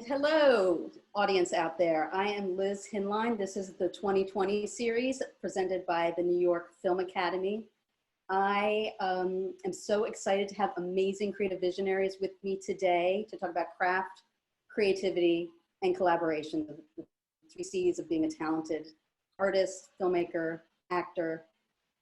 hello, audience out there. I am Liz Hinline. This is the 2020 series presented by the New York Film Academy. I am so excited to have amazing creative visionaries with me today to talk about craft, creativity, and collaboration, the three C's of being a talented artist, filmmaker, actor.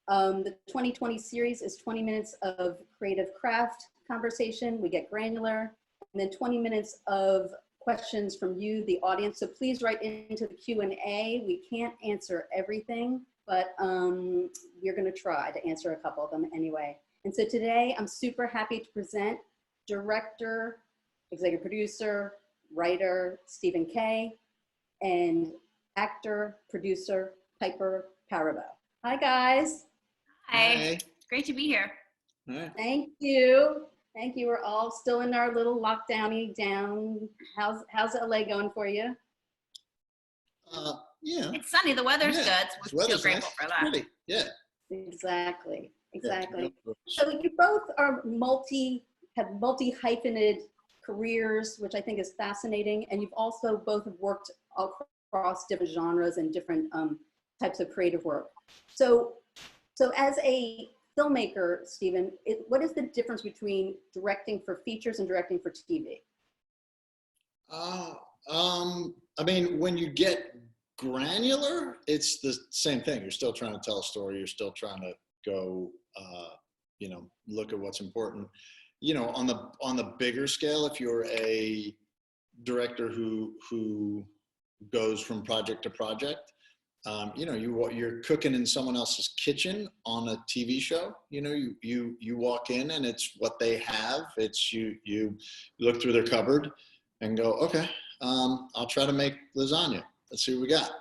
The 2020 series is 20 minutes of creative craft conversation. We get granular, and then 20 minutes of questions from you, the audience. So please write into the Q&A. We can't answer everything, but we're gonna try to answer a couple of them anyway. And so today I'm super happy to present director, executive producer, writer, Stephen Kay, and actor, producer, Piper Parabo. Hi guys. Hi, great to be here. Hi. Thank you. Thank you. We're all still in our little lockdowny down. How's LA going for you? Yeah. It's sunny. The weather's good. So we're grateful for that. Pretty. Yeah. Exactly. Exactly. So you both are have multi-hyphenated careers, which I think is fascinating. And you've also both worked across different genres and different types of creative work. So as a filmmaker, Stephen, what is the difference between directing for features and directing for TV? I mean, when you get granular, it's the same thing. You're still trying to tell a story. You're still trying to go, look at what's important. On the bigger scale, if you're a director who goes from project to project, you're cooking in someone else's kitchen on a TV show. You walk in and it's what they have. It's you look through their cupboard and go, okay, I'll try to make lasagna. Let's see what we got.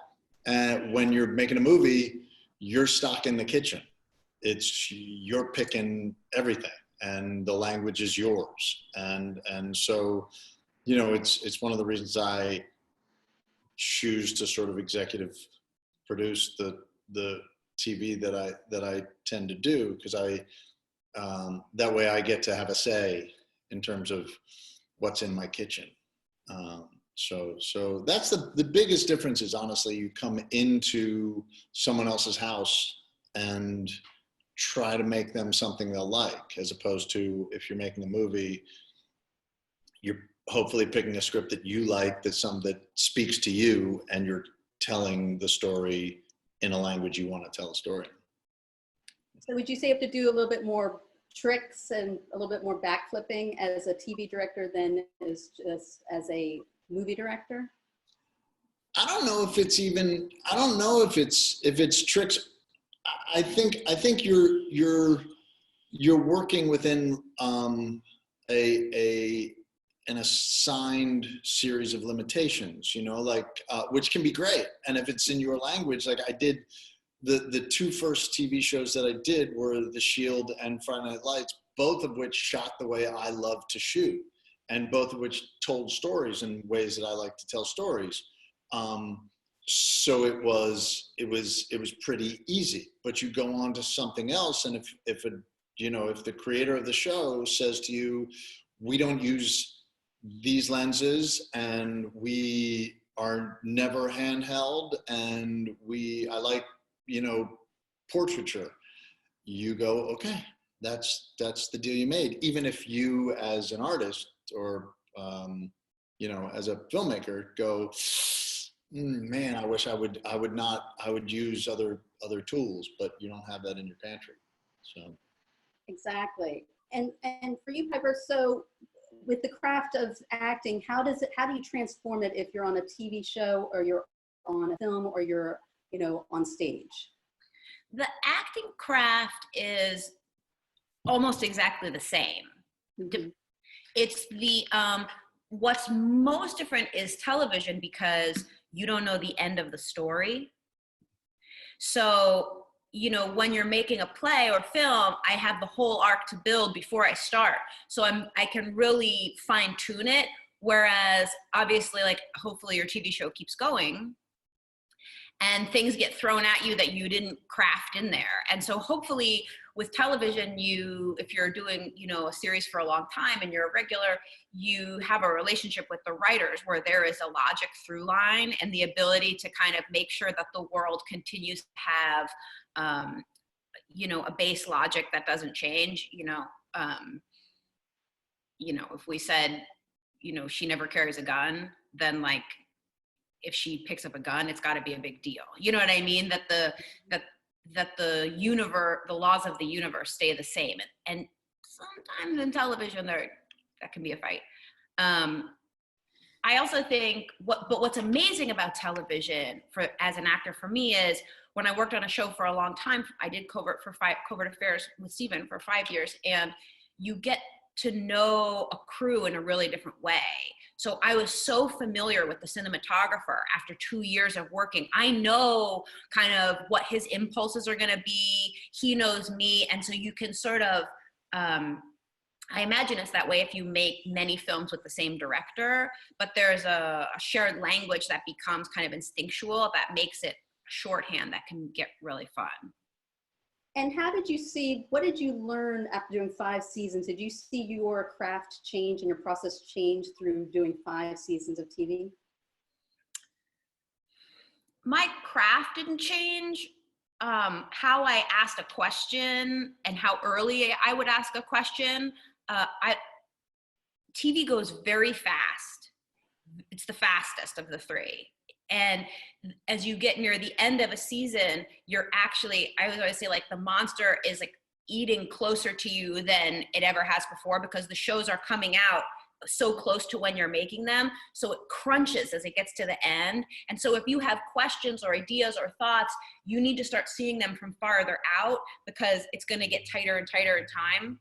And when you're making a movie, you're stock in the kitchen. You're picking everything, and the language is yours. And so, it's one of the reasons I choose to sort of executive produce the TV that I tend to do, because that way I get to have a say in terms of what's in my kitchen. So that's the biggest difference is, honestly, you come into someone else's house and try to make them something they'll like, as opposed to if you're making a movie, you're hopefully picking a script that you like, that speaks to you, and you're telling the story in a language you want to tell a story. So would you say you have to do a little bit more tricks and a little bit more backflipping as a TV director than as a movie director? I don't know if it's tricks. I think you're working within an assigned series of limitations, which can be great. And if it's in your language, like I did, the two first TV shows that I did were The Shield and Friday Night Lights, both of which shot the way I love to shoot, and both of which told stories in ways that I like to tell stories. So it was pretty easy. But you go on to something else, and if the creator of the show says to you, we don't use these lenses, and we are never handheld, and I like, portraiture, you go, okay, that's the deal you made. Even if you as an artist or, as a filmmaker go, man, I wish I would use other tools, but you don't have that in your pantry. So. Exactly. And for you, Piper, so with the craft of acting, how do you transform it if you're on a TV show or you're on a film or you're, on stage? The acting craft is almost exactly the same. Mm-hmm. It's what's most different is television, because you don't know the end of the story. So, when you're making a play or film, I have the whole arc to build before I start. So I can really fine tune it. Whereas obviously, like, hopefully your TV show keeps going. and things get thrown at you that you didn't craft in there. And so hopefully with television, if you're doing, a series for a long time and you're a regular, you have a relationship with the writers where there is a logic through line and the ability to kind of make sure that the world continues to have, a base logic that doesn't change. If we said, she never carries a gun, then like, if she picks up a gun, it's got to be a big deal. You know what I mean? That the universe, the laws of the universe stay the same. And sometimes in television, that can be a fight. I also think what's amazing about television as an actor for me is when I worked on a show for a long time, I did covert affairs with Steven for 5 years, and you get to know a crew in a really different way. So I was so familiar with the cinematographer after 2 years of working. I know kind of what his impulses are gonna be. He knows me. And so you can sort of, I imagine it's that way if you make many films with the same director, but there's a shared language that becomes kind of instinctual that makes it shorthand that can get really fun. And what did you learn after doing 5 seasons? Did you see your craft change and your process change through doing 5 seasons of TV? My craft didn't change. How I asked a question and how early I would ask a question. TV goes very fast. It's the fastest of the 3. And as you get near the end of a season, I would always say like the monster is like eating closer to you than it ever has before, because the shows are coming out so close to when you're making them. So it crunches as it gets to the end. And so if you have questions or ideas or thoughts, you need to start seeing them from farther out, because it's going to get tighter and tighter in time.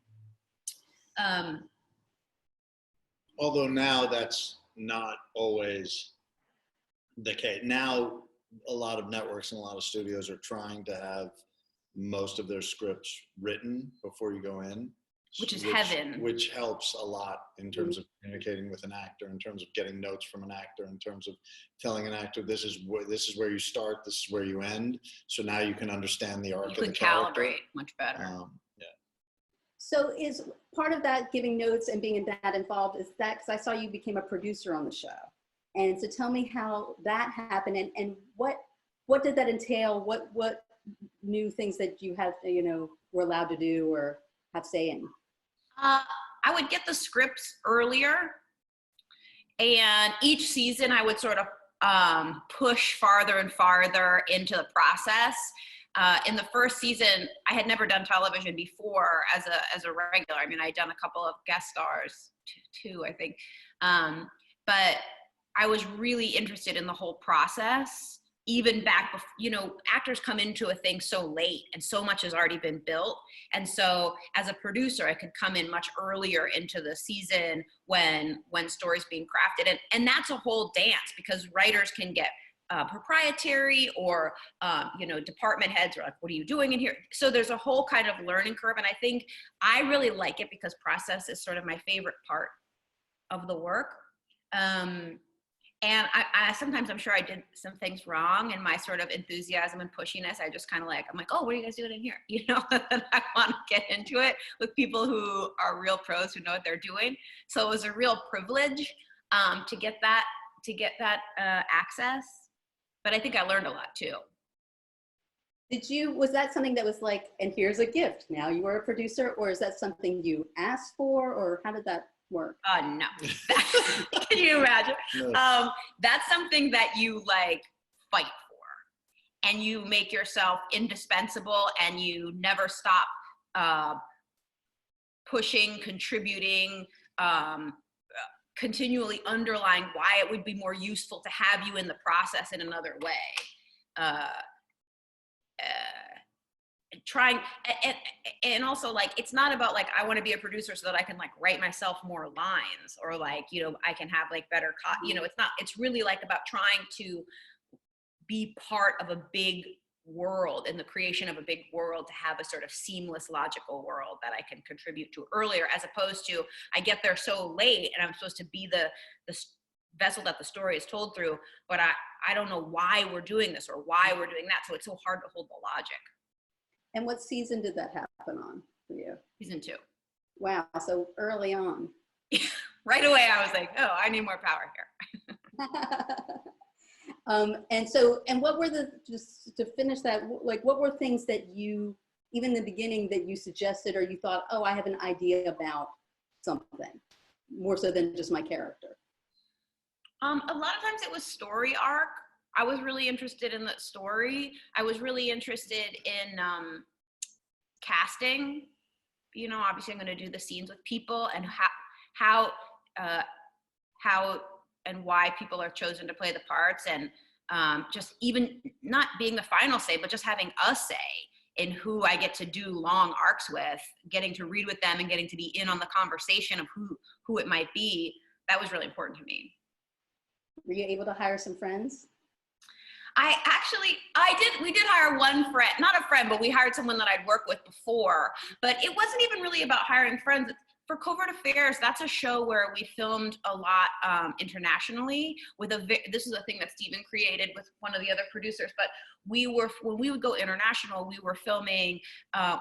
Although now that's not always the case. Now, a lot of networks and a lot of studios are trying to have most of their scripts written before you go in. Which is heaven. Which helps a lot in terms of communicating with an actor, in terms of getting notes from an actor, in terms of telling an actor, this is where you start, this is where you end. So now you can understand the arc of the character. You can calibrate much better. Yeah. So is part of that giving notes and being that involved, is that, because I saw you became a producer on the show. And so tell me how that happened and what did that entail? What new things that you had, were allowed to do or have say in? I would get the scripts earlier, and each season I would sort of push farther and farther into the process. In the first season, I had never done television before as a regular. I mean, I'd done a couple of guest stars, two, I think. But I was really interested in the whole process, even back before, actors come into a thing so late and so much has already been built. And so as a producer, I could come in much earlier into the season when stories being crafted. And that's a whole dance, because writers can get proprietary or, department heads are like, what are you doing in here? So there's a whole kind of learning curve. And I think I really like it because process is sort of my favorite part of the work. And I sometimes I'm sure I did some things wrong, and my sort of enthusiasm and pushiness, I'm like, oh, what are you guys doing in here? And I want to get into it with people who are real pros who know what they're doing. So it was a real privilege to get that access. But I think I learned a lot too. Was that something that was like, and here's a gift, now you are a producer, or is that something you asked for, or how did that work? No. Can you imagine? No. That's something that you like fight for, and you make yourself indispensable, and you never stop pushing, contributing, continually underlying why it would be more useful to have you in the process in another way. Trying and also like, it's not about like I want to be a producer so that I can like write myself more lines, or like I can have like better it's really like about trying to be part of a big world, in the creation of a big world, to have a sort of seamless logical world that I can contribute to earlier, as opposed to I get there so late and I'm supposed to be vessel that the story is told through, but I don't know why we're doing this or why we're doing that. So it's so hard to hold the logic. And what season did that happen on for you? Season 2. Wow, so early on. Right away, I was like, oh, I need more power here. And what were just to finish that, like, what were things that you, even in the beginning, that you suggested or you thought, oh, I have an idea about something, more so than just my character? A lot of times it was story arc. I was really interested in that story. I was really interested in casting. You know, obviously I'm going to do the scenes with people and how and why people are chosen to play the parts, and just even not being the final say, but just having a say in who I get to do long arcs with, getting to read with them and getting to be in on the conversation of who it might be. That was really important to me. Were you able to hire some friends? We did hire one friend, not a friend, but we hired someone that I'd worked with before, but it wasn't even really about hiring friends. For Covert Affairs, that's a show where we filmed a lot internationally this is a thing that Steven created with one of the other producers, but when we would go international, we were filming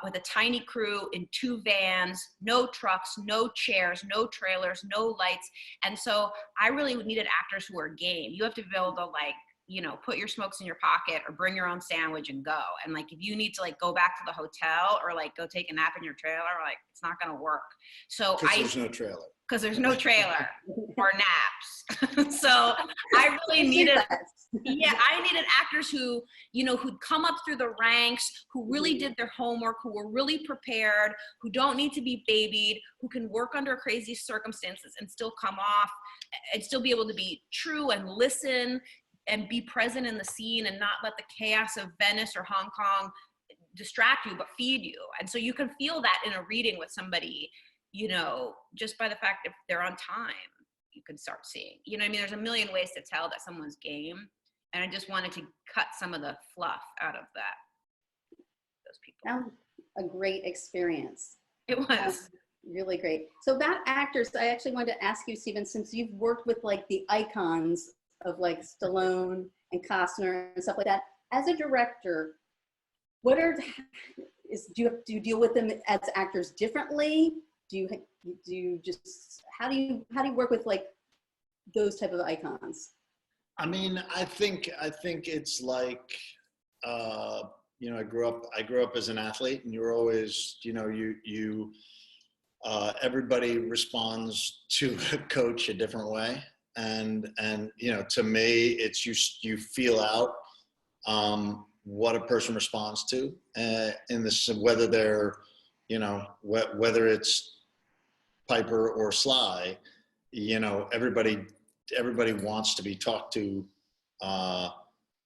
with a tiny crew in 2 vans, no trucks, no chairs, no trailers, no lights. And so I really needed actors who were game. You have to be able to, like, you know, put your smokes in your pocket or bring your own sandwich and go. And like, if you need to like go back to the hotel or like go take a nap in your trailer, like it's not going to work. So there's no trailer. Because there's no trailer or naps. So I really needed, I needed actors who, you know, who'd come up through the ranks, who really did their homework, who were really prepared, who don't need to be babied, who can work under crazy circumstances and still come off and still be able to be true and listen and be present in the scene and not let the chaos of Venice or Hong Kong distract you, but feed you. And so you can feel that in a reading with somebody, you know, just by the fact if they're on time, you can start seeing, you know what I mean? There's a million ways to tell that someone's game. And I just wanted to cut some of the fluff out of those people. A great experience. It was. Really great. So about actors, I actually wanted to ask you, Steven, since you've worked with like the icons of like Stallone and Costner and stuff like that, as a director, do you deal with them as actors differently? Do you just, how do you work with like those type of icons? I mean, I think it's like, you know, I grew up as an athlete, and you're always, you know, everybody responds to a coach a different way. And, you know, to me, it's you feel out, what a person responds to, in this, whether they're, you know, whether it's Piper or Sly, you know, everybody wants to be talked to.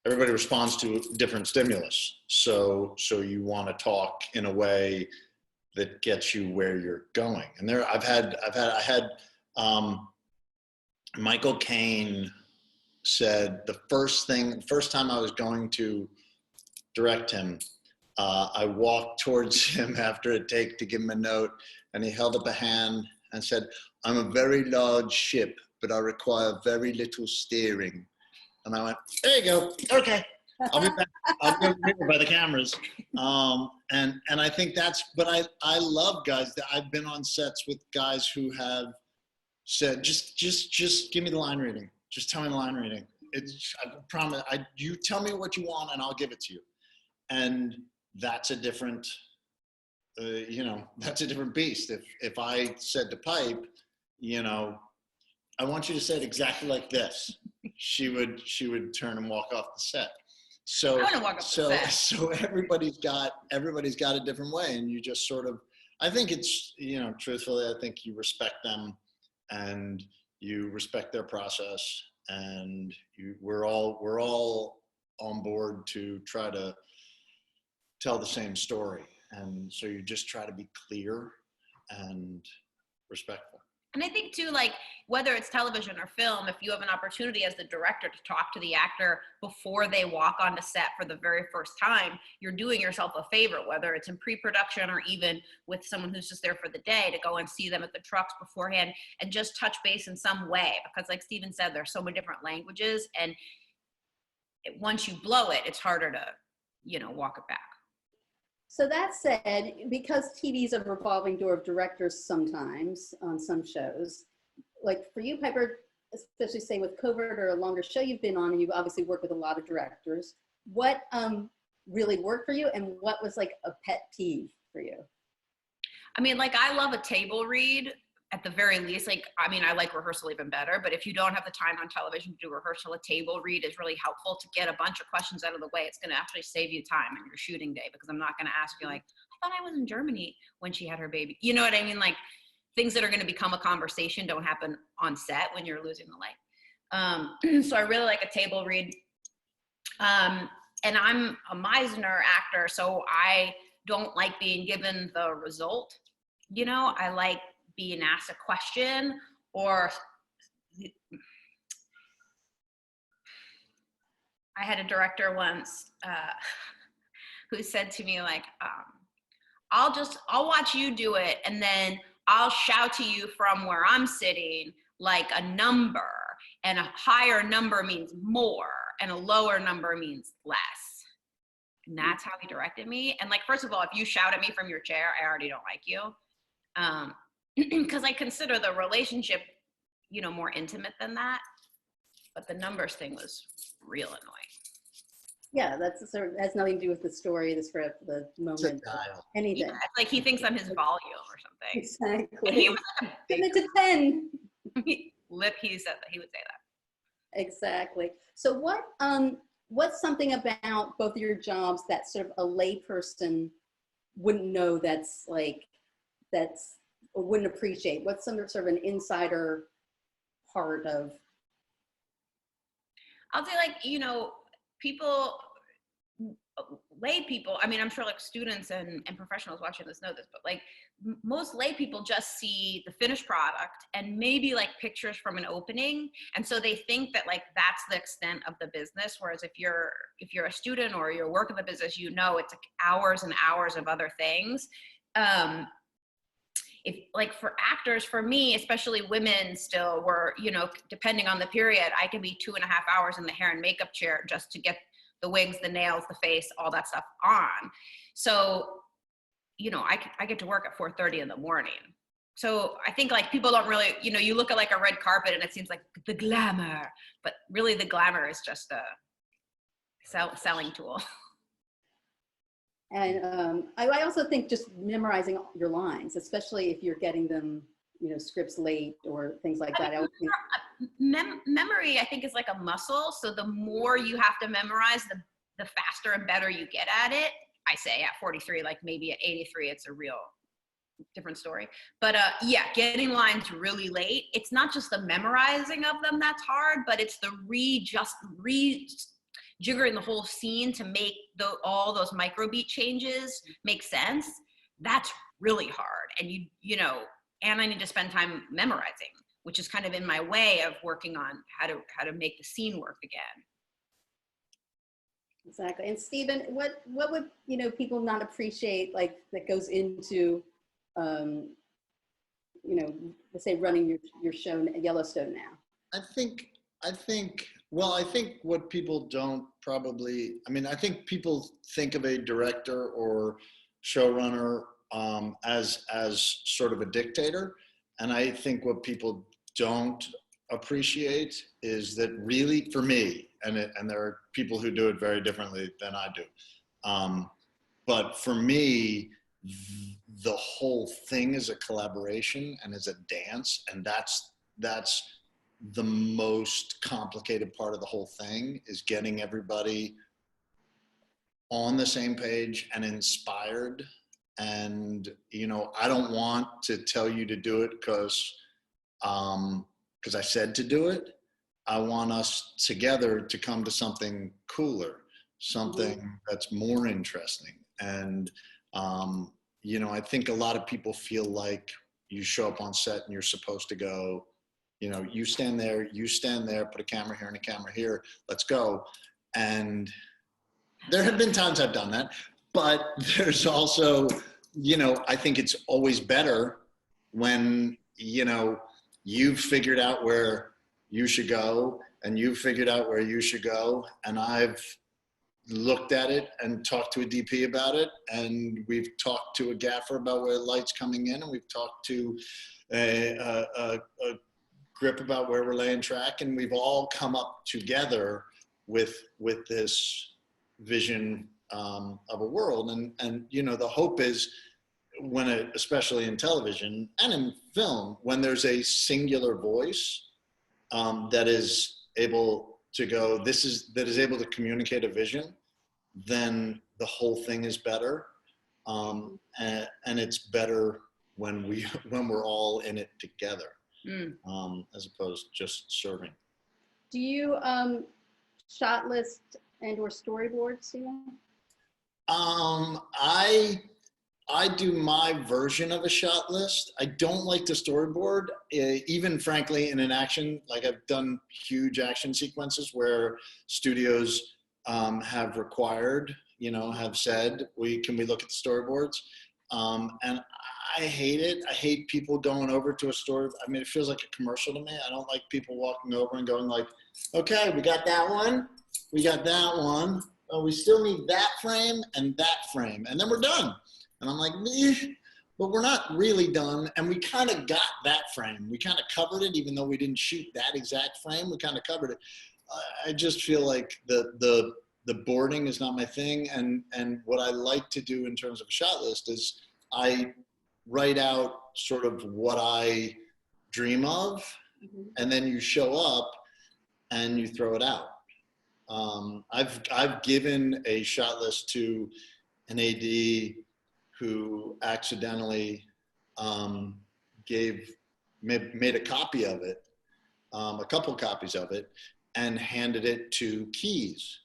Everybody responds to different stimulus. So you want to talk in a way that gets you where you're going. And I had Michael Caine said the first time I was going to direct him, I walked towards him after a take to give him a note, and he held up a hand and said, "I'm a very large ship, but I require very little steering." And I went, "There you go. Okay. I'll be back. I'll go by the cameras." And I think but I love guys that I've been on sets with, guys who have said, just give me the line reading. Just tell me the line reading. I promise, you tell me what you want and I'll give it to you. And that's a different, you know, that's a different beast. If I said to Pipe, you know, "I want you to say it exactly like this," she would turn and walk off the set. So I want to walk off the set. So everybody's got a different way, and you just sort of, I think it's, you know, truthfully, I think you respect them and you respect their process, and we're all on board to try to tell the same story. And so you just try to be clear and respectful. And I think too, like whether it's television or film, if you have an opportunity as the director to talk to the actor before they walk onto set for the very first time, you're doing yourself a favor, whether it's in pre-production or even with someone who's just there for the day, to go and see them at the trucks beforehand and just touch base in some way. Because like Steven said, there's so many different languages, and once you blow it, it's harder to, walk it back. So that said, because TV is a revolving door of directors sometimes on some shows, like for you, Piper, especially say with Covert or a longer show you've been on, and you've obviously worked with a lot of directors, what really worked for you and what was like a pet peeve for you? I mean, like I love a table read at the very least. Like, I mean, I like rehearsal even better, but if you don't have the time on television to do rehearsal, a table read is really helpful to get a bunch of questions out of the way. It's going to actually save you time on your shooting day, because I'm not going to ask you like, I thought I was in Germany when she had her baby. You know what I mean? Like things that are going to become a conversation don't happen on set when you're losing the light. So I really like a table read. And I'm a Meisner actor, so I don't like being given the result. I like being asked a question, or I had a director once who said to me like, I'll watch you do it, and then I'll shout to you from where I'm sitting like a number, and a higher number means more and a lower number means less. And that's how he directed me. And like, first of all, if you shout at me from your chair, I already don't like you. Because I consider the relationship, more intimate than that. But the numbers thing was real annoying. Yeah, that's sort of has nothing to do with the story, the script, the moment, anything. Yeah, it's like he thinks I'm his volume or something. Exactly. He was Give it to 10. he said that he would say that. Exactly. So what's something about both of your jobs that sort of a layperson wouldn't know or wouldn't appreciate? What's some sort of an insider part of? I'll say like, lay people, I mean, I'm sure like students and professionals watching this know this, but like most lay people just see the finished product and maybe like pictures from an opening. And so they think that like that's the extent of the business. Whereas if you're a student or you're working the business, it's like hours and hours of other things. If like for actors, for me, especially women still were, depending on the period, I can be 2.5 hours in the hair and makeup chair just to get the wigs, the nails, the face, all that stuff on. So, I get to work at 4:30 in the morning. So I think like people don't really, you look at like a red carpet and it seems like the glamour, but really the glamour is just a selling tool. And I also think just memorizing your lines, especially if you're getting them, scripts late or things like that. Memory, I think, is like a muscle. So the more you have to memorize, the faster and better you get at it. I say at 43, like maybe at 83, it's a real different story. But yeah, getting lines really late. It's not just the memorizing of them that's hard, but it's the jiggering the whole scene to make all those microbeat changes make sense. That's really hard. And and I need to spend time memorizing, which is kind of in my way of working on how to make the scene work again. Exactly. And Steven, what would people not appreciate, like that goes into let's say running your show Yellowstone now? I think what people don't probably, I think people think of a director or showrunner as sort of a dictator. And I think what people don't appreciate is that really, for me, and there are people who do it very differently than I do. But for me, the whole thing is a collaboration and is a dance. And that's the most complicated part of the whole thing, is getting everybody on the same page and inspired. And, I don't want to tell you to do it because I said to do it. I want us together to come to something cooler, something that's more interesting. And, I think a lot of people feel like you show up on set and you're supposed to go, you know, you stand there, put a camera here and a camera here, let's go. And there have been times I've done that, but there's also, you know, I think it's always better when, you know, you've figured out where you should go and you've figured out where you should go. And I've looked at it and talked to a DP about it. And we've talked to a gaffer about where the light's coming in. And we've talked to a grip about where we're laying track. And we've all come up together with this vision of a world. And, you know, the hope is especially in television and in film, when there's a singular voice that is able to go, that is able to communicate a vision, then the whole thing is better. And it's better when we're all in it together, as opposed to just serving. Do you shot list and or storyboard, Stephen? I do my version of a shot list. I don't like to storyboard, even frankly in an action. Like I've done huge action sequences where studios have required, you know, have said, can we look at the storyboards? And I hate it. I hate people going over to a story. I mean, it feels like a commercial to me. I don't like people walking over and going like, okay, we got that one. We got that one. Oh, we still need that frame and that frame. And then we're done. And I'm like, but we're not really done. And we kind of got that frame. We kind of covered it, even though we didn't shoot that exact frame. We kind of covered it. I just feel like the boarding is not my thing. And what I like to do in terms of a shot list is I write out sort of what I dream of, and then you show up and you throw it out. I've given a shot list to an AD who accidentally made a copy of it, a couple copies of it, and handed it to Keys,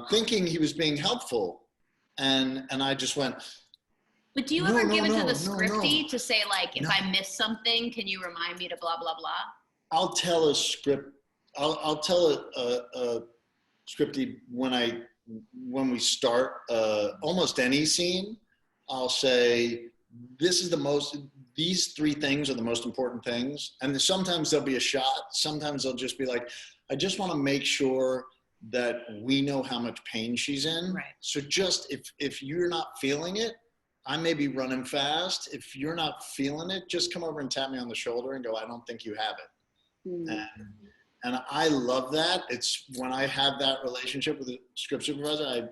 thinking he was being helpful. And I just went, but do you ever give it to the scripty to say, like, if I miss something, can you remind me to blah, blah, blah? I'll tell a script, I'll tell a scripty when we start almost any scene. I'll say, these three things are the most important things. And sometimes there'll be a shot. Sometimes they'll just be like, I just want to make sure that we know how much pain she's in. Right. So just if you're not feeling it, I may be running fast. If you're not feeling it, just come over and tap me on the shoulder and go, I don't think you have it. And I love that. It's when I have that relationship with the script supervisor,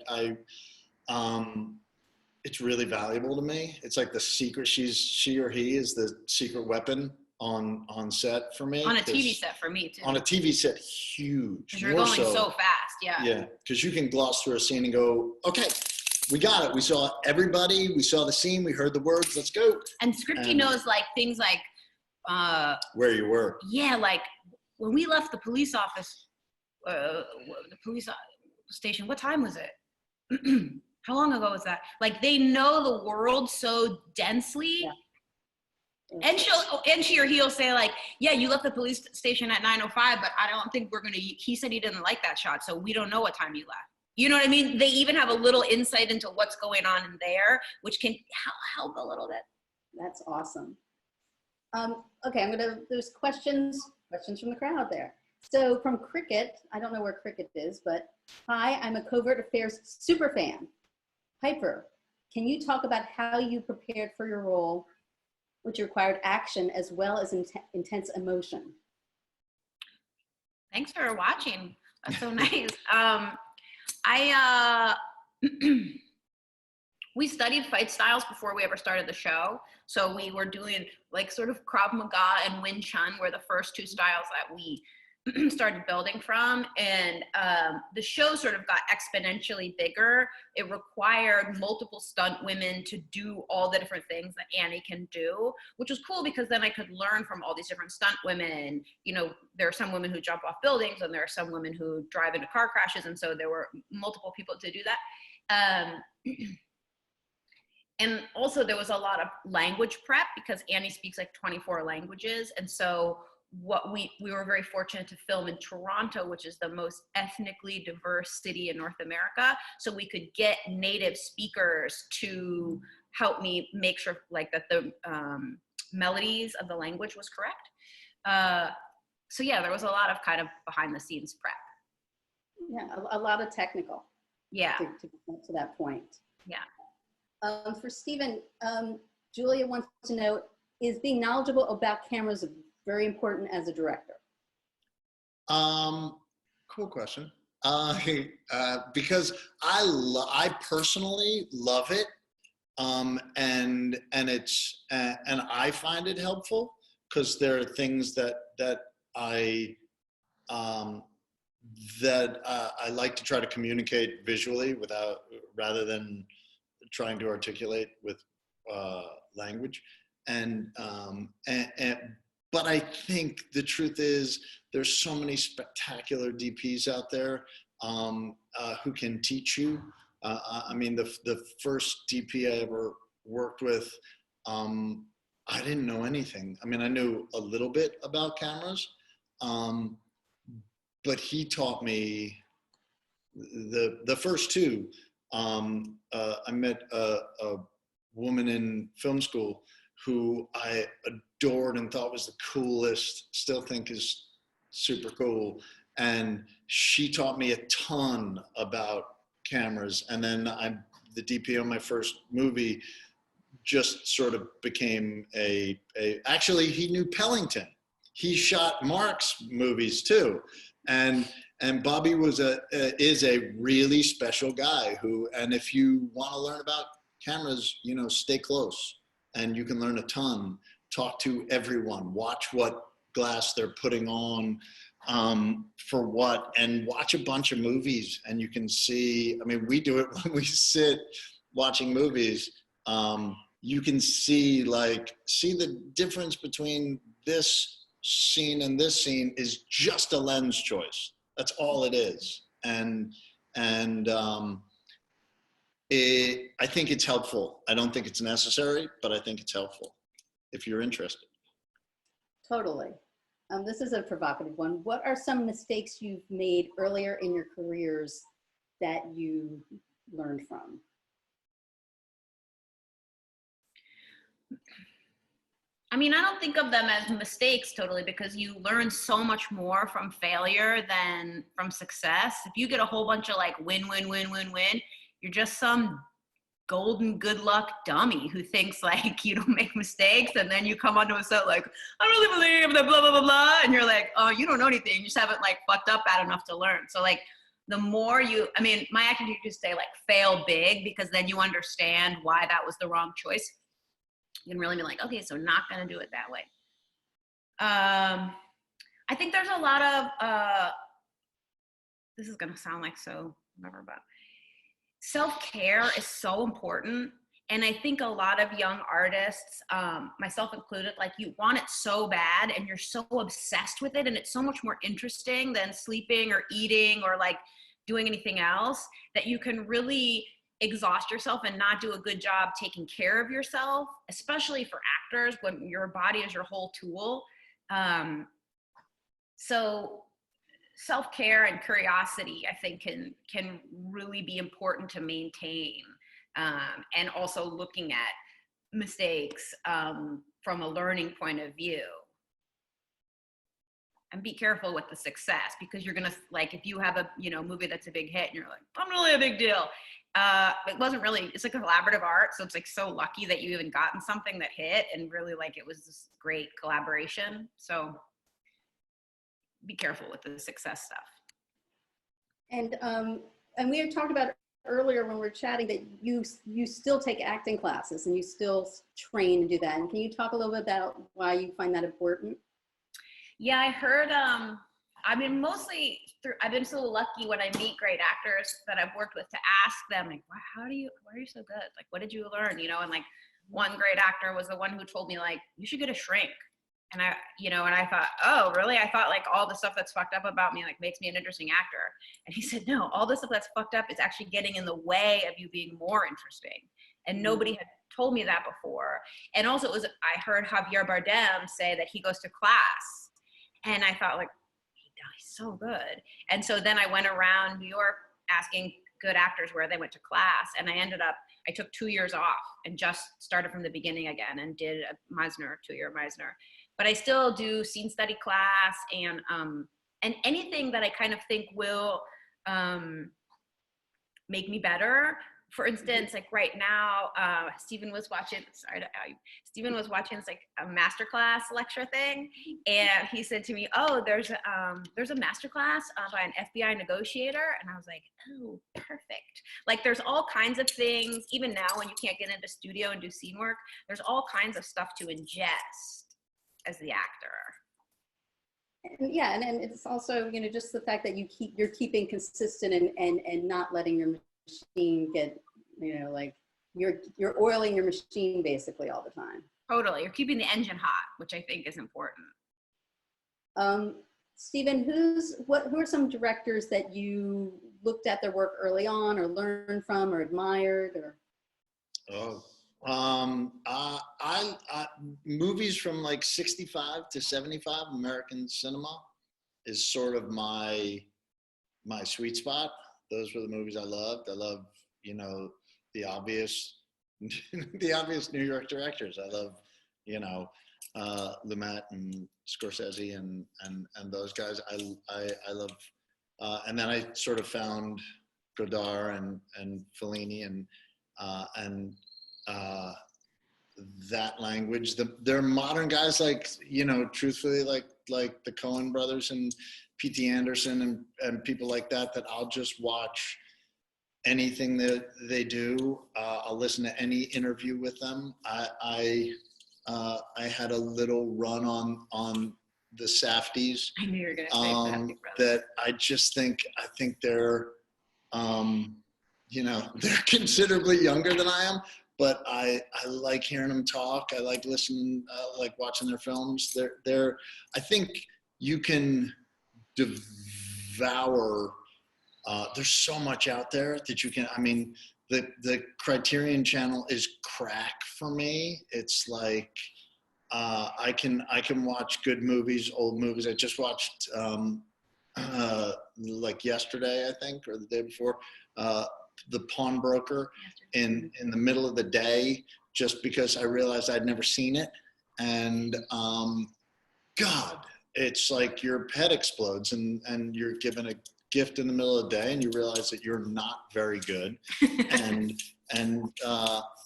it's really valuable to me. It's like the secret, she or he is the secret weapon on set for me. On a TV set for me too. On a TV set, huge. Because you're going so fast, yeah. Yeah, because you can gloss through a scene and go, okay, we got it. We saw everybody, we saw the scene, we heard the words, let's go. And scripty knows like things like where you were. Yeah, like when we left the police office, the police station, what time was it? How long ago was that? Like they know the world so densely. Yeah. And she or he'll say like, yeah, you left the police station at 9:05, but I don't think he said he didn't like that shot, so we don't know what time you left. You know what I mean? They even have a little insight into what's going on in there, which can help a little bit. That's awesome. Okay, there's questions from the crowd there. So from Cricket, I don't know where Cricket is, but hi, I'm a Covert Affairs super fan. Piper, can you talk about how you prepared for your role, which required action as well as intense emotion? Thanks for watching. That's so nice. We studied fight styles before we ever started the show. So we were doing like sort of Krav Maga and Wing Chun were the first two styles that we started building from. And the show sort of got exponentially bigger. It required multiple stunt women to do all the different things that Annie can do, which was cool because then I could learn from all these different stunt women. You know, there are some women who jump off buildings and there are some women who drive into car crashes. And so there were multiple people to do that. and also there was a lot of language prep because Annie speaks like 24 languages. And so what we were very fortunate to film in Toronto, which is the most ethnically diverse city in North America. So we could get native speakers to help me make sure like that the melodies of the language was correct. So yeah, there was a lot of kind of behind the scenes prep. Yeah, a lot of technical. Yeah. To get to that point. Yeah. For Stephen, Julia wants to know, is being knowledgeable about cameras very important as a director? Cool question. Because I personally love it, and I find it helpful because there are things that I like to try to communicate visually rather than trying to articulate with language. But I think the truth is there's so many spectacular DPs out there who can teach you. I mean, the first DP I ever worked with, I didn't know anything. I mean, I knew a little bit about cameras, but he taught me the first two. I met a woman in film school who I adored and thought was the coolest, still think is super cool. And she taught me a ton about cameras. And then the DP on my first movie just sort of became actually he knew Pellington. He shot Mark's movies too. And Bobby is a really special guy and if you want to learn about cameras, stay close and you can learn a ton. Talk to everyone, watch what glass they're putting on, for what, and watch a bunch of movies and you can see, I mean, we do it when we sit watching movies. You can see the difference between this scene and this scene is just a lens choice. That's all it is. And I think it's helpful. I don't think it's necessary, but I think it's helpful if you're interested. Totally. This is a provocative one. What are some mistakes you've made earlier in your careers that you learned from? I mean, I don't think of them as mistakes totally because you learn so much more from failure than from success. If you get a whole bunch of like win, you're just some golden good luck dummy who thinks like you don't make mistakes, and then you come onto a set like, I really believe that blah, blah, blah, blah, and you're like, oh, you don't know anything. You just haven't like fucked up bad enough to learn. So like the more my acting teachers say like fail big because then you understand why that was the wrong choice. You can really be like, okay, so not gonna do it that way. I think there's a lot of, this is gonna sound like so whatever, but self-care is so important. And I think a lot of young artists, myself included, like you want it so bad and you're so obsessed with it and it's so much more interesting than sleeping or eating or like doing anything else that you can really exhaust yourself and not do a good job taking care of yourself, especially for actors when your body is your whole tool. So self-care and curiosity, I think can really be important to maintain. And also looking at mistakes from a learning point of view. And be careful with the success because you're gonna, like, if you have a movie that's a big hit and you're like, I'm really a big deal. It wasn't really, it's like a collaborative art. So it's like so lucky that you even gotten something that hit and really like it was this great collaboration. So be careful with the success stuff. And we had talked about earlier when we were chatting that you still take acting classes and you still train and do that. And can you talk a little bit about why you find that important? Yeah, I heard, I've been so lucky when I meet great actors that I've worked with to ask them, like, why are you so good? Like, what did you learn? And like one great actor was the one who told me like, you should get a shrink. And I thought, oh, really? I thought like all the stuff that's fucked up about me like makes me an interesting actor. And he said, no, all the stuff that's fucked up is actually getting in the way of you being more interesting. And nobody had told me that before. And also I heard Javier Bardem say that he goes to class, and I thought, like, he's so good. And so then I went around New York asking good actors where they went to class, and I took 2 years off and just started from the beginning again and did a Meisner, 2-year Meisner. But I still do scene study class and anything that I kind of think will make me better. For instance, like right now, Stephen was watching this, like a masterclass lecture thing, and he said to me, "Oh, there's a masterclass by an FBI negotiator," and I was like, "Oh, perfect!" Like there's all kinds of things. Even now, when you can't get into studio and do scene work, there's all kinds of stuff to ingest as the actor. Yeah, and it's also, you know, just the fact that you're keeping consistent and not letting your machine get, you know, like you're oiling your machine basically all the time. Totally, you're keeping the engine hot, which I think is important. Stephen, who are some directors that you looked at their work early on, or learned from, or admired, or? I movies from like 65 to 75 American cinema is sort of my sweet spot. Those were the movies I loved. I love, you know, the obvious New York directors. I love, you know, Lumet and Scorsese and those guys. I love, and then I sort of found Godard and Fellini and that language. There are modern guys like, you know, truthfully, like the Coen brothers and P.T. Anderson and people like that I'll just watch anything that they do. I'll listen to any interview with them. I had a little run on the Safdies. I knew you were going to say Safdie brothers. That I think they're, you know, they're considerably younger than I am, but I like hearing them talk. I like listening, like watching their films. I think you can devour, there's so much out there that you can, I mean, the Criterion channel is crack for me. It's like, I can watch good movies, old movies. I just watched, like yesterday, I think, or the day before, The Pawnbroker in the middle of the day, just because I realized I'd never seen it. And God, it's like your head explodes and you're given a gift in the middle of the day and you realize that you're not very good. and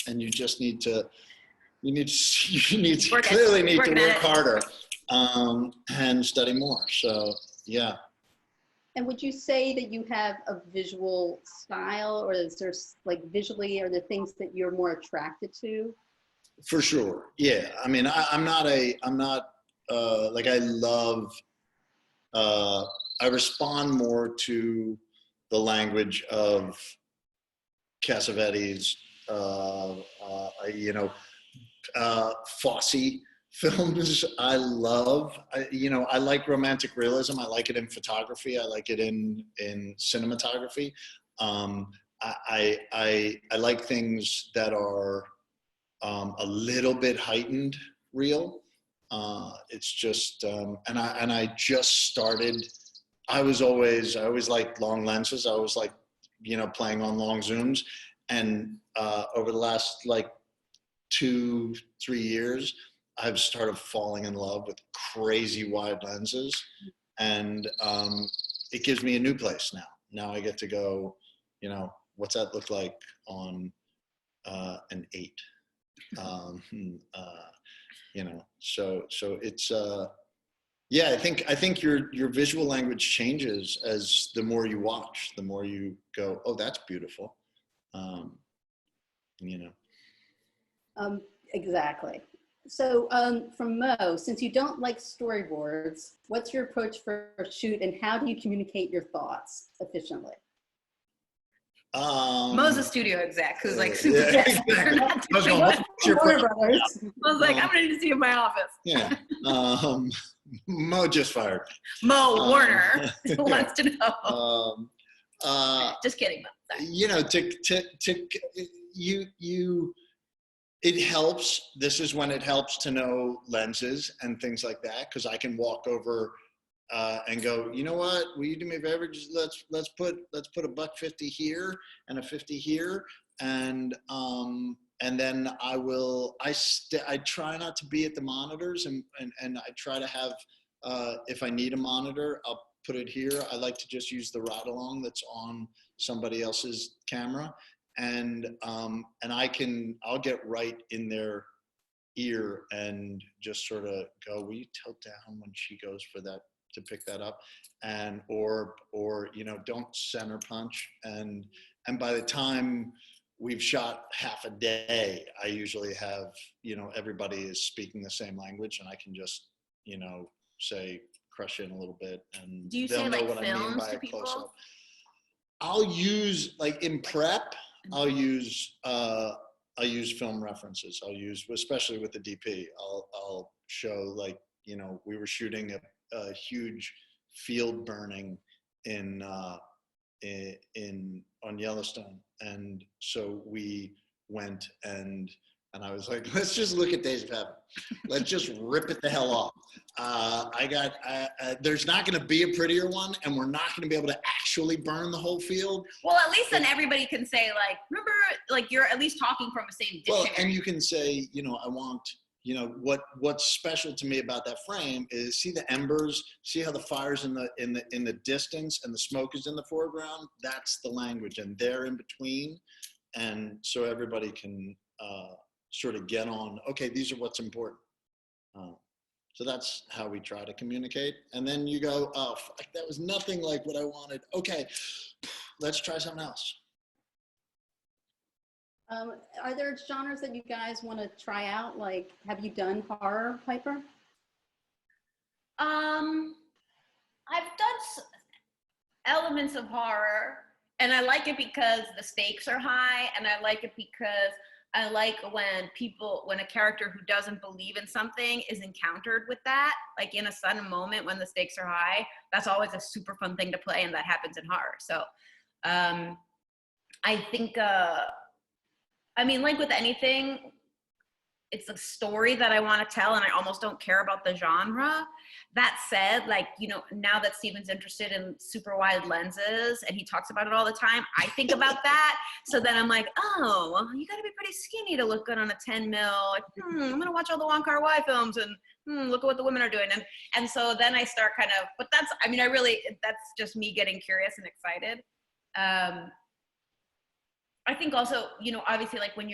you just need to clearly need to work harder and study more. So, yeah. And would you say that you have a visual style, or is there, like, visually, are there things that you're more attracted to? For sure. Yeah. I mean, I'm not like, I love, I respond more to the language of Cassavetes, you know, Fosse films. I love, I like romantic realism. I like it in photography. I like it in cinematography. I like things that are a little bit heightened real. It's just, and I just started. I always liked long lenses. I always like, you know, playing on long zooms. And over the last like 2-3 years, I've started falling in love with crazy wide lenses, and it gives me a new place now. Now I get to go, you know, what's that look like on an 8? You know, so it's yeah. I think your visual language changes as the more you watch, the more you go, oh, that's beautiful. You know. Exactly. So from Mo, since you don't like storyboards, what's your approach for a shoot, and how do you communicate your thoughts efficiently? Mo's a studio exec who's like super. Yeah, exactly. I was going, what's your approach? I was like, I'm ready to see you in my office. Yeah. Mo just fired. Mo Warner wants to know. Just kidding. You know, It helps. This is when it helps to know lenses and things like that, because I can walk over and go, you know what? Will you do me a favor? Just let's put a $1.50 here and a 50 here, and then I try not to be at the monitors, and I try to have if I need a monitor, I'll put it here. I like to just use the ride along that's on somebody else's camera, and I'll get right in their ear and just sort of go, will you tilt down when she goes for that to pick that up, and or don't center punch, and by the time we've shot half a day, I usually have everybody is speaking the same language, and I can just say crush in a little bit, and Do you they'll say know like what I mean films by to a people? close up. I'll use like in prep. I'll use film references. I'll use, especially with the DP. I'll show like we were shooting a huge field burning on Yellowstone, and so we went and I was like, let's just look at Days of Heaven. Let's just rip it the hell off. There's not going to be a prettier one, and we're not going to be able to actually burn the whole field. Well, at least then everybody can say like, remember, like you're at least talking from the same dictionary. Well, and you can say, I want, what's special to me about that frame is see the embers, see how the fire's in the distance and the smoke is in the foreground. That's the language, and they're in between, and so everybody can sort of get on. Okay, these are what's important. So that's how we try to communicate. And then you go, oh, fuck, that was nothing like what I wanted. Okay, let's try something else. Are there genres that you guys want to try out? Like, have you done horror, Piper? I've done elements of horror, and I like it because the stakes are high, and I like it because I like when a character who doesn't believe in something is encountered with that, like in a sudden moment when the stakes are high. That's always a super fun thing to play, and that happens in horror. So I think, like with anything, it's a story that I want to tell, and I almost don't care about the genre. That said, now that Steven's interested in super wide lenses and he talks about it all the time, I think about that. So then I'm like, oh, well, you got to be pretty skinny to look good on a 10 mil. Like, I'm going to watch all the Wong Kar-wai films and look at what the women are doing. And so then I start kind of, but that's just me getting curious and excited. I think also, obviously like when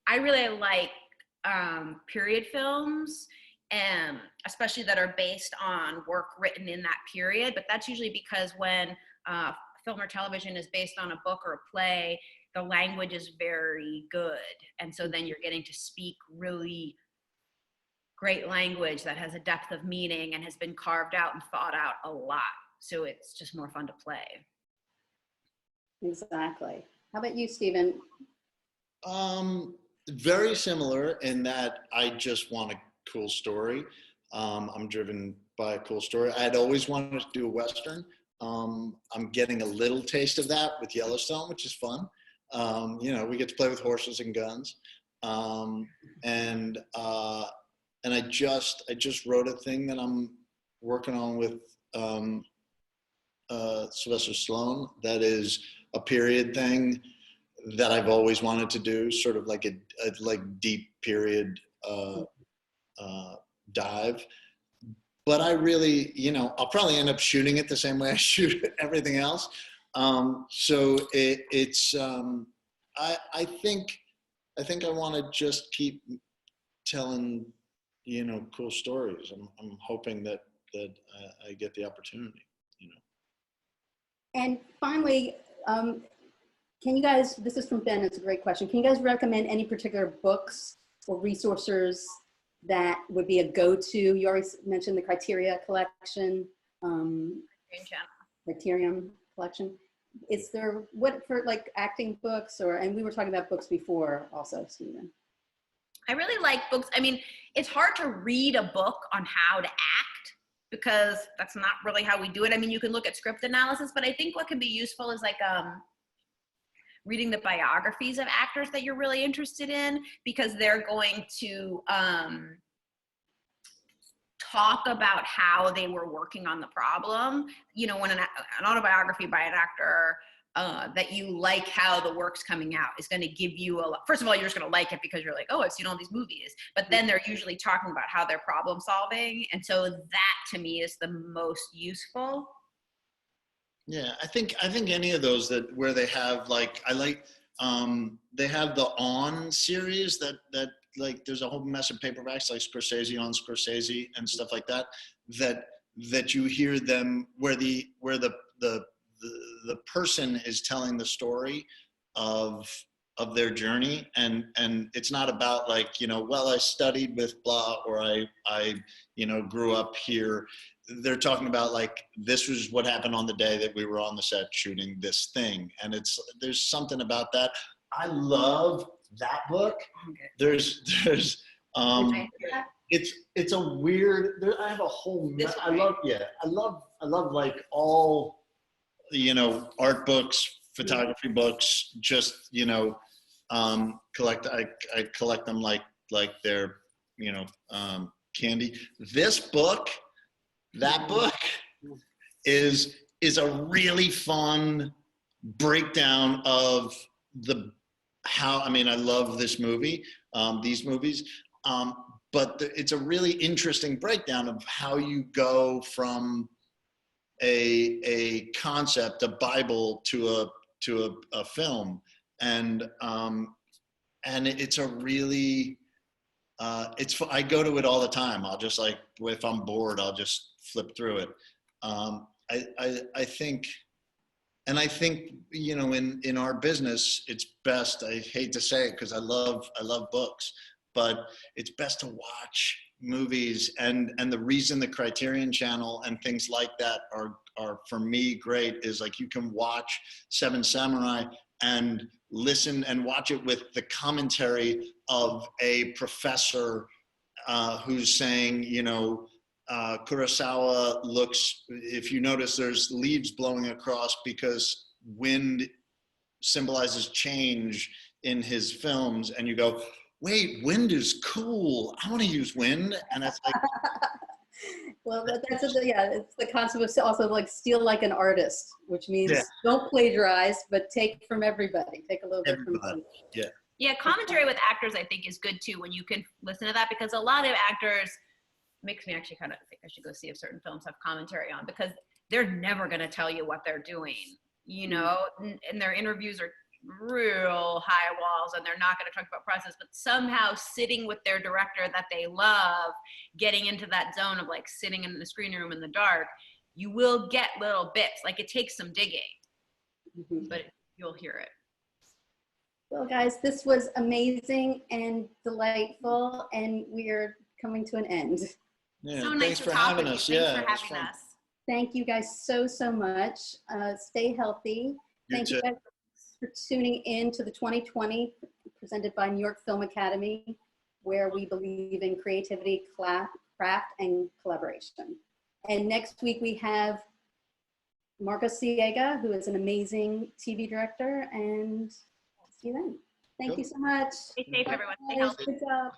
I really like period films, and especially that are based on work written in that period. But that's usually because when film or television is based on a book or a play, the language is very good. And so then you're getting to speak really great language that has a depth of meaning and has been carved out and thought out a lot. So it's just more fun to play. Exactly. How about you, Steven? Very similar in that I just want a cool story. I'm driven by a cool story. I'd always wanted to do a Western. I'm getting a little taste of that with Yellowstone, which is fun. We get to play with horses and guns. And I just wrote a thing that I'm working on with Sylvester Stallone that is a period thing that I've always wanted to do, sort of like a deep period dive. But I really, I'll probably end up shooting it the same way I shoot everything else. So it's I think I want to just keep telling, cool stories. I'm hoping that I get the opportunity. And finally, can you guys, this is from Ben, it's a great question. Can you guys recommend any particular books or resources that would be a go-to? You already mentioned the Criteria collection, Criterion collection. Is there, what for like acting books and we were talking about books before also, Steven. I really like books. It's hard to read a book on how to act because that's not really how we do it. You can look at script analysis, but I think what can be useful is like, reading the biographies of actors that you're really interested in, because they're going to talk about how they were working on the problem. You know, when an autobiography by an actor that you like how the work's coming out is going to give you a lot. First of all, you're just going to like it because you're like, oh, I've seen all these movies. But then they're usually talking about how they're problem solving. And so that to me is the most useful. Yeah, I think any of those that where they have like, I like, they have the On series that like there's a whole mess of paperbacks like Scorsese on Scorsese and stuff like that, that you hear them where the person is telling the story of their journey, and it's not about like, you know, well, I studied with blah, or I you know, grew up here. They're talking about like, this was what happened on the day that we were on the set shooting this thing, and there's something about that. I love that book. Okay. There's it's a weird, I have a whole I love like all, you know, art books, photography books, just, you know, I collect them like they're, you know, candy. This book, that book is a really fun breakdown of I mean, I love this movie, these movies, but it's a really interesting breakdown of how you go from a concept, a Bible, to a film, and it's a really, I go to it all the time. I'll just like, if I'm bored, I'll just flip through it. I think. And I think, you know, in our business, it's best, I hate to say it because I love books, but it's best to watch movies. And the reason the Criterion Channel and things like that are for me great is like, you can watch Seven Samurai and listen and watch it with the commentary of a professor who's saying, you know, Kurosawa looks, if you notice, there's leaves blowing across because wind symbolizes change in his films, and you go, wait, wind is cool, I want to use wind. And that's like, well, it's the concept of also like steal like an artist, which means don't plagiarize, but take from everybody, take a little bit from everybody. Yeah, commentary with actors I think is good too, when you can listen to that, because a lot of actors, makes me actually kind of think I should go see if certain films have commentary on, because they're never going to tell you what they're doing, you know, and their interviews are real high walls, and they're not going to talk about process, but somehow sitting with their director that they love, getting into that zone of like sitting in the screen room in the dark, you will get little bits. Like, it takes some digging, but you'll hear it. Well, guys, this was amazing and delightful, and we're coming to an end. Yeah, so thanks for having us. Thanks for having us. Thank you guys so much. Stay healthy. Thank you guys for tuning in to the 2020 presented by New York Film Academy, where we believe in creativity, craft, and collaboration. And next week we have Marco Siega, who is an amazing TV director, and see you then. Thank you so much. Stay safe, everyone. Stay healthy. Good job.